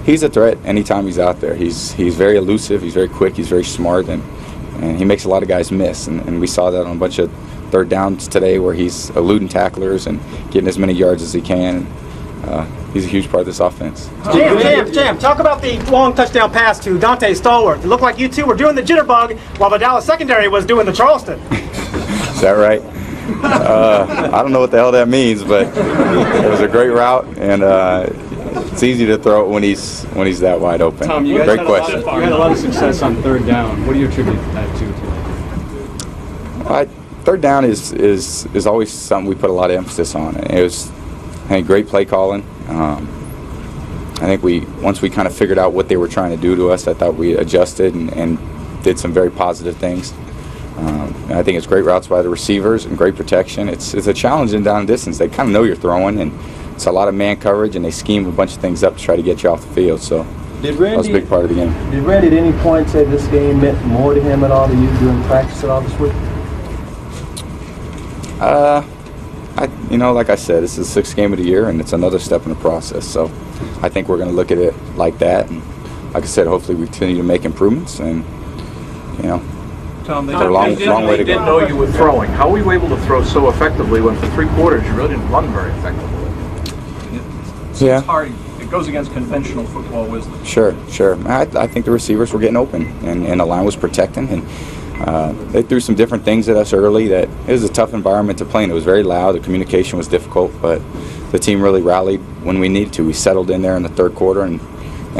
he's a threat anytime he's out there. He's very elusive, he's very quick, he's very smart, and he makes a lot of guys miss. And we saw that on a bunch of third downs today where he's eluding tacklers and getting as many yards as he can. He's a huge part of this offense. Jam, talk about the long touchdown pass to Dante Stallworth. It looked like you two were doing the jitterbug while the Dallas secondary was doing the Charleston. Is that right? I don't know what the hell that means, but it was a great route, and it's easy to throw it when he's that wide open. Tom, you guys great question. You had a lot of success on third down. What do you attribute that to? Third down is always something we put a lot of emphasis on. It was, I think, great play calling. I think once we kind of figured out what they were trying to do to us, I thought we adjusted and did some very positive things. I think it's great routes by the receivers and great protection. It's a challenge in down distance. They kind of know you're throwing, and it's a lot of man coverage, and they scheme a bunch of things up to try to get you off the field. So that was a big part of the game. Did Randy at any point say this game meant more to him at all than you during practice at all this week? Like I said, this is the 6th game of the year, and it's another step in the process. So I think we're going to look at it like that. And like I said, hopefully we continue to make improvements. And Tom, they a long way to go. Didn't know you were throwing. How were you able to throw so effectively when for 3 quarters you really didn't run very effectively? Yeah. It's hard. It goes against conventional football wisdom. Sure. I think the receivers were getting open, and the line was protecting, and they threw some different things at us early. That it was a tough environment to play in. It was very loud. The communication was difficult, but the team really rallied when we needed to. We settled in there in the third quarter and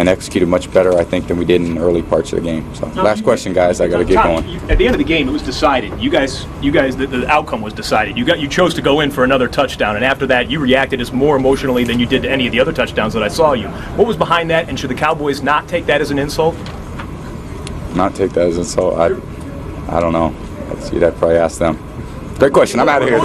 executed much better, I think, than we did in early parts of the game. So, last question, guys. I got to get going. At the end of the game, it was decided. You guys, the outcome was decided. You chose to go in for another touchdown, and after that, you reacted as more emotionally than you did to any of the other touchdowns that I saw you. What was behind that, and should the Cowboys not take that as an insult? Not take that as an insult? I don't know. You'd have to probably ask them. Great question. I'm out of here.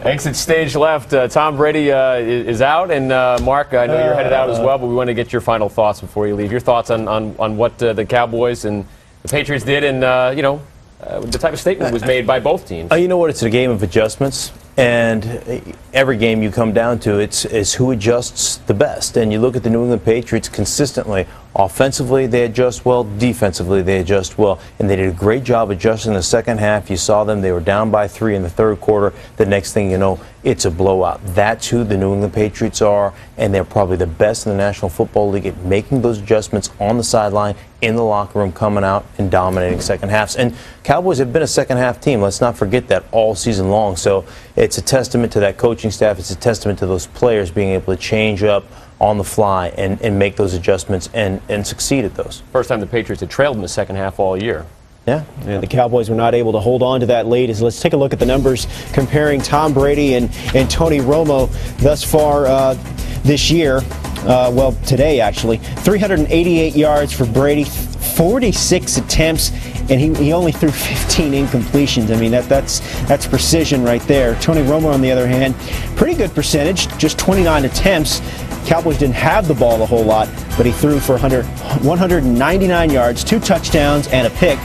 Exit stage left. Tom Brady is out, and Mark, I know you're headed out as well, but we want to get your final thoughts before you leave. Your thoughts on what the Cowboys and the Patriots did, and the type of statement was made by both teams. You know what? It's a game of adjustments, and every game you come down to, it's who adjusts the best. And you look at the New England Patriots consistently. Offensively, they adjust well. Defensively, they adjust well. And they did a great job adjusting the second half. You saw them. They were down by 3 in the third quarter. The next thing you know, it's a blowout. That's who the New England Patriots are, and they're probably the best in the National Football League at making those adjustments on the sideline, in the locker room, coming out and dominating second halves. And Cowboys have been a second half team. Let's not forget that all season long. So it's a testament to that coaching staff. It's a testament to those players being able to change up on the fly and make those adjustments and succeed at those. First time the Patriots had trailed in the second half all year. Yeah, the Cowboys were not able to hold on to that lead. Let's take a look at the numbers comparing Tom Brady and Tony Romo thus far this year. Well, today actually. 388 yards for Brady, 46 attempts, and he only threw 15 incompletions. I mean, that's precision right there. Tony Romo, on the other hand, pretty good percentage, just 29 attempts. Cowboys didn't have the ball a whole lot, but he threw for 199 yards, 2 touchdowns, and a pick.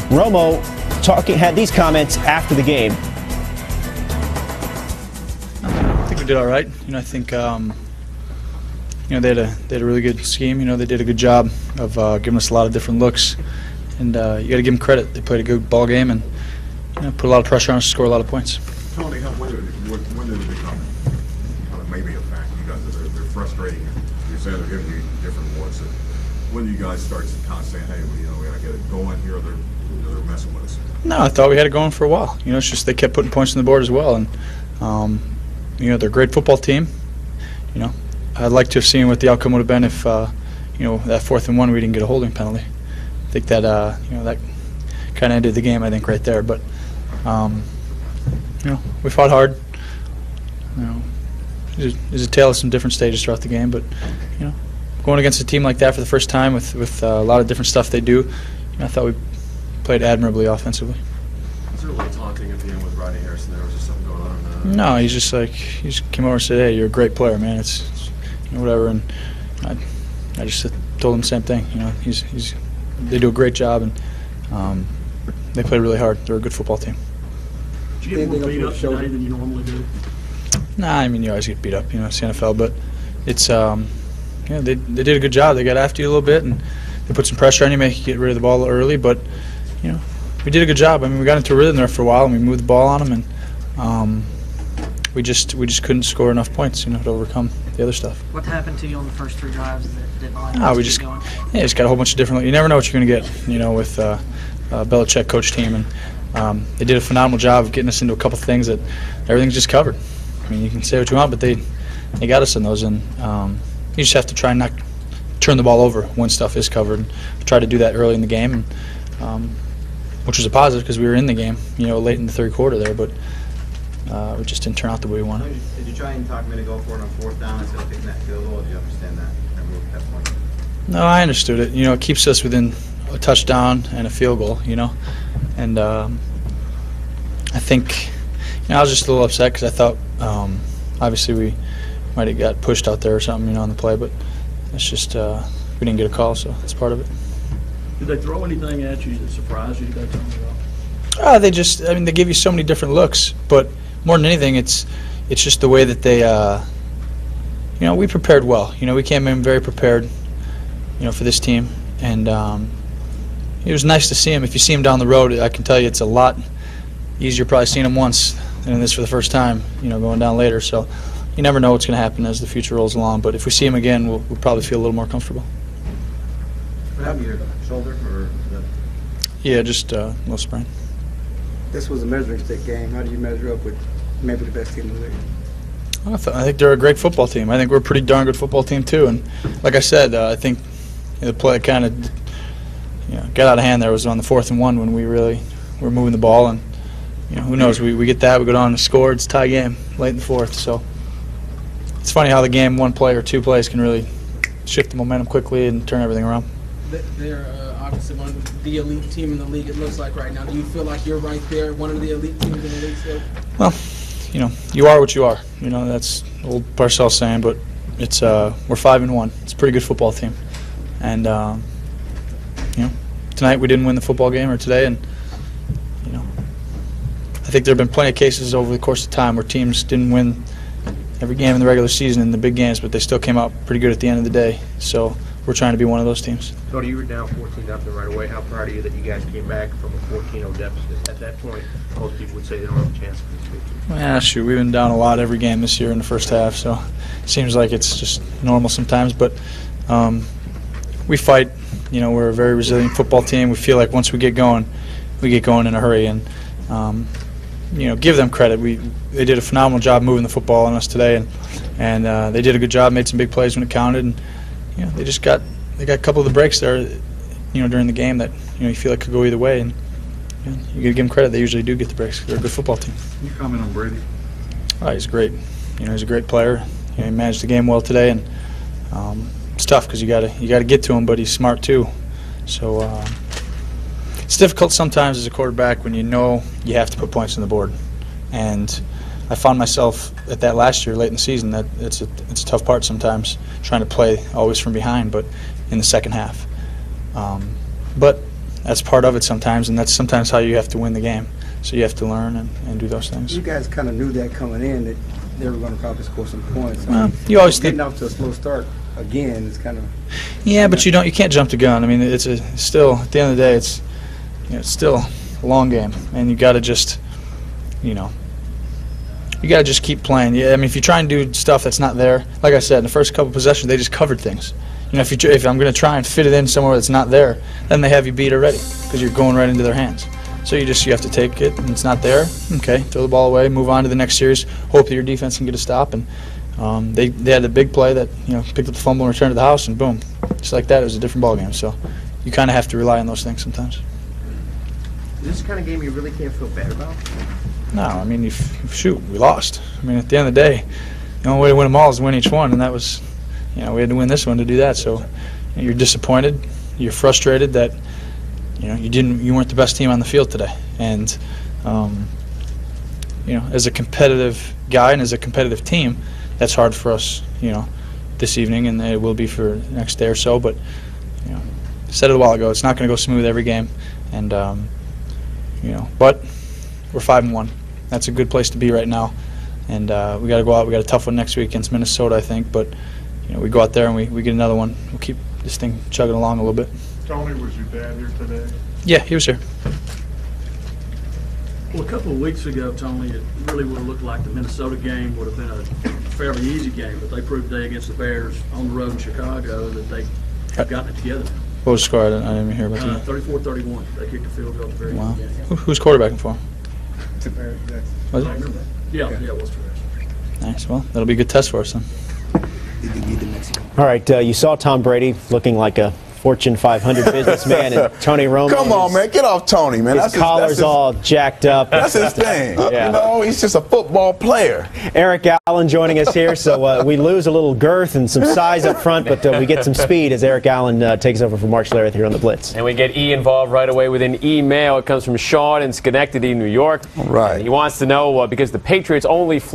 Romo had these comments after the game. I think we did all right. I think they had a really good scheme. They did a good job of giving us a lot of different looks, and you got to give them credit. They played a good ball game and put a lot of pressure on us to score a lot of points. Tony, when did it become kind of maybe a fact? You guys, they're frustrating. You're saying they're giving you different looks. When do you guys start kind of saying, hey, we got to get it going here, or they're messing with us? No, I thought we had it going for a while. It's just they kept putting points on the board as well, and they're a great football team. I'd like to have seen what the outcome would have been if that 4th and 1 we didn't get a holding penalty. I think that that kind of ended the game. I think right there, but we fought hard. There's a tale of some different stages throughout the game, but going against a team like that for the first time with a lot of different stuff they do, I thought we played admirably offensively. Was there a little taunting at the end with Rodney Harrison? There was just something going on. No, he just came over and said, "Hey, you're a great player, man. It's whatever." And I just told him the same thing. They do a great job, and they play really hard. They're a good football team. Did you get more beat up tonight than you normally do? Nah, I mean, you always get beat up, it's the NFL, but it's they did a good job. They got after you a little bit, and they put some pressure on you, make you get rid of the ball early. But we did a good job. I mean, we got into a rhythm there for a while, and we moved the ball on them, and we just couldn't score enough points, to overcome the other stuff. What happened to you on the first 3 drives that didn't allow you we to just keep going? just got a whole bunch of different. You never know what you're going to get, with Belichick coach team, and they did a phenomenal job of getting us into a couple things that everything's just covered. I mean, you can say what you want, but they got us in those, and you just have to try and not turn the ball over when stuff is covered. And try to do that early in the game, and, which was a positive because we were in the game, late in the third quarter there, but it just didn't turn out the way we wanted. Did you try and talk me to go for it on 4th down instead of kicking that field goal? Did you understand that move at that point? No, I understood it. It keeps us within a touchdown and a field goal, and I think I was just a little upset because I thought obviously we might have got pushed out there or something, on the play, but it's just we didn't get a call, so that's part of it. Did they throw anything at you that surprised you that time about? They give you so many different looks, but more than anything, it's just the way that they, we prepared well. We came in very prepared, for this team, and it was nice to see him. If you see him down the road, I can tell you it's a lot easier probably seeing him once than this for the first time, going down later. So you never know what's going to happen as the future rolls along. But if we see him again, we'll probably feel a little more comfortable. What happened to your shoulder? Or yeah, just a little sprain. This was a measuring stick game. How do you measure up with maybe the best team in the league? I think they're a great football team. I think we're a pretty darn good football team too. And like I said, I think the play kind of got out of hand there was on the 4th and 1 when we really were moving the ball. And who knows? We get that, we go down and score. It's a tie game late in the 4th. So it's funny how the game, 1 play or 2 plays, can really shift the momentum quickly and turn everything around. They're obviously one of the elite team in the league, it looks like right now. Do you feel like you're right there, one of the elite teams in the league still? Well, you are what you are. That's old Parcells saying, but it's we're 5-1. It's a pretty good football team. And tonight we didn't win the football game, or today, and I think there have been plenty of cases over the course of time where teams didn't win every game in the regular season in the big games, but they still came out pretty good at the end of the day. So we're trying to be one of those teams. Tony, you were down 14-0 right away. How proud are you that you guys came back from a 14-0 deficit? At that point, most people would say they don't have a chance for this week. Yeah, shoot, we've been down a lot every game this year in the first half, so it seems like it's just normal sometimes. But we fight. We're a very resilient football team. We feel like once we get going in a hurry. And give them credit. They did a phenomenal job moving the football on us today, and they did a good job, made some big plays when it counted, and they got a couple of the breaks there, during the game that you feel like could go either way, and you got to give them credit. They usually do get the breaks. They're a good football team. Can you comment on Brady? Oh, he's great. He's a great player. He managed the game well today, and it's tough because you got to get to him, but he's smart too. So it's difficult sometimes as a quarterback when you have to put points on the board, and I found myself at that last year late in the season that it's a tough part sometimes trying to play always from behind, but in the second half. But that's part of it sometimes, and that's sometimes how you have to win the game. So you have to learn and do those things. You guys kind of knew that coming in that they were going to probably score some points. You always think getting off to a slow start again is kind of. Yeah, but you can't jump the gun. I mean, it's still at the end of the day, it's still a long game, and you got to just keep playing. Yeah, I mean, if you try and do stuff that's not there, like I said, in the first couple possessions, they just covered things. If I'm going to try and fit it in somewhere that's not there, then they have you beat already because you're going right into their hands. So you have to take it, and it's not there. Okay, throw the ball away, move on to the next series. Hope that your defense can get a stop. And they had a big play that picked up the fumble and returned to the house, and boom, just like that, it was a different ball game. So you kind of have to rely on those things sometimes. Is this the kind of game you really can't feel bad about? No, I mean, we lost. I mean, at the end of the day, the only way to win them all is to win each one, and that was, we had to win this one to do that. So you're disappointed, you're frustrated that, you weren't the best team on the field today. And, as a competitive guy and as a competitive team, that's hard for us, this evening, and it will be for the next day or so. But, I said it a while ago, it's not going to go smooth every game, and, but we're 5-1. That's a good place to be right now, and we got to go out. We got a tough one next week against Minnesota, I think. But we go out there and we get another one. We'll keep this thing chugging along a little bit. Tony, was your dad here today? Yeah, he was here. Well, a couple of weeks ago, Tony, it really would have looked like the Minnesota game would have been a fairly easy game, but they proved today against the Bears on the road in Chicago that they have gotten it together. What was the score? I didn't even hear about that. 34-31. They kicked a field goal at the very Wow. beginning. Who's quarterbacking for him? Was it? Yeah, it was Bears. Nice. Well, that'll be a good test for us then. All right, you saw Tom Brady looking like a Fortune 500 businessman, and Tony Romo. Come on, man, get off Tony, man. His collar's all jacked up. That's his thing. Yeah. You know, he's just a football player. Eric Allen joining us here, so we lose a little girth and some size up front, but we get some speed as Eric Allen takes over from Mark Schlereth here on the Blitz. And we get E involved right away with an email. It comes from Sean in Schenectady, New York. All right. And he wants to know, because the Patriots' only flaw